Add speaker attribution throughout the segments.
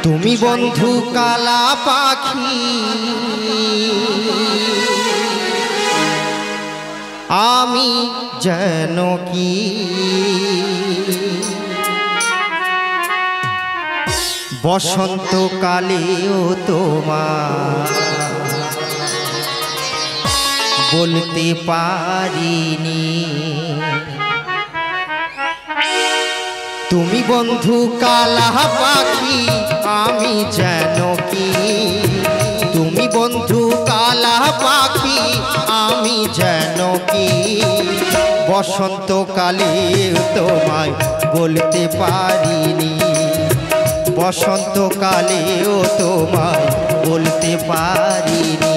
Speaker 1: তুমি বন্ধু কালা পাখি আমি যেন কি বসন্তকালেও তোমার বলতে পারিনি। তুমি বন্ধু কালা পাখি আমি যেন কি, তুমি বন্ধু কালা পাখি আমি যেন কি বসন্তকালেও তোমায় বলতে পারিনি, বসন্তকালেও তোমায় বলতে পারিনি।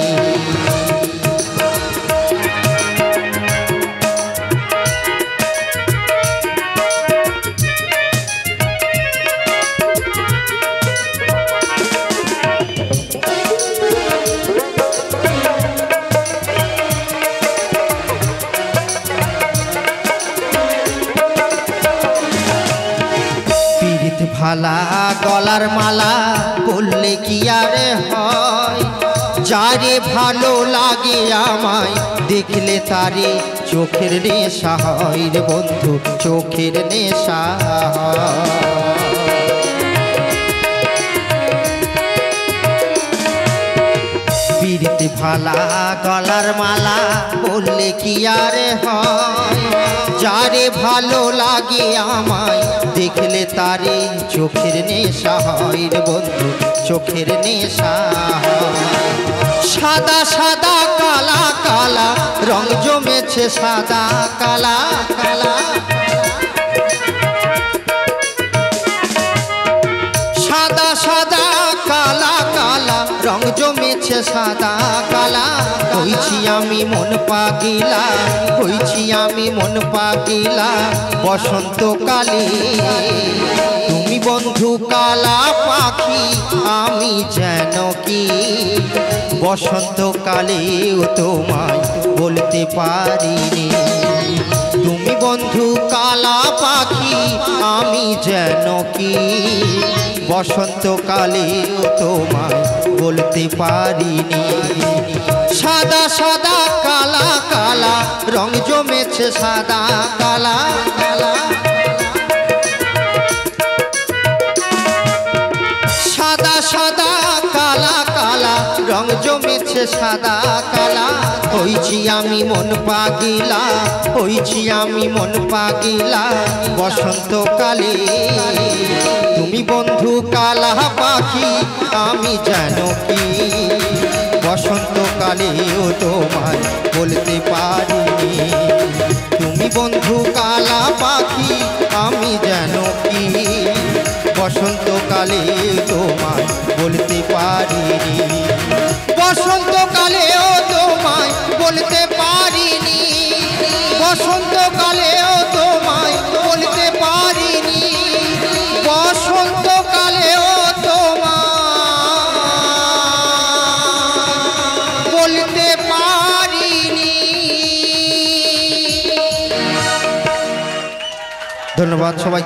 Speaker 1: ভালা গলার মালা বললে কি আরে হয়, যারে ভালো লাগে আমায় দেখলে তারে চোখের নেশা হয় রে বন্ধু, চোখের নেশা পিরিতে ভালা গলার মালা বললে কি আরে হয়, যারে ভালো লাগে আমায় দেখলে তারে চোখের নেশা হয় রে বন্ধু, চোখের নেশা। সাদা সাদা কালা কালা রং জমেছে সাদা কালা কালা, সাদা সাদা কালা কালা রং জমেছে সাদা কালা। হইছি আমি মন পাগিলা, হইছি আমি মন পাগিলা বসন্তকালে। তুমি বন্ধু কালা পাখি আমি যেন কি বসন্তকালেও তোমায় বলতে পারিনি। তুমি বন্ধু কালা পাখি আমি যেন কি বসন্তকালেও তোমায় বলতে পারিনি। সাদা সাদা কালা কালা রং জমেছে সাদা কালা কালা, সাদা সাদা কালা কালা রং জমেছে সাদা কালা। হইছি আমি মন পাগিলা, হইছি আমি মন পাগিলা বসন্তকালে। তুমি বন্ধু কালা পাখি আমি যেন কি বসন্তকালেও তোমায় বলতে পারিনি। তুমি বন্ধু কালা পাখি আমি যেন কি বসন্তকালেও তোমায় বলতে পারিনি, বসন্তকালেও তোমায় বলতে পারিনি, বসন্তকালেও তোমায় বলতে পারিনি, বসন্তকালেও তোমায় বলতে পারিনি। ধন্যবাদ সবাই।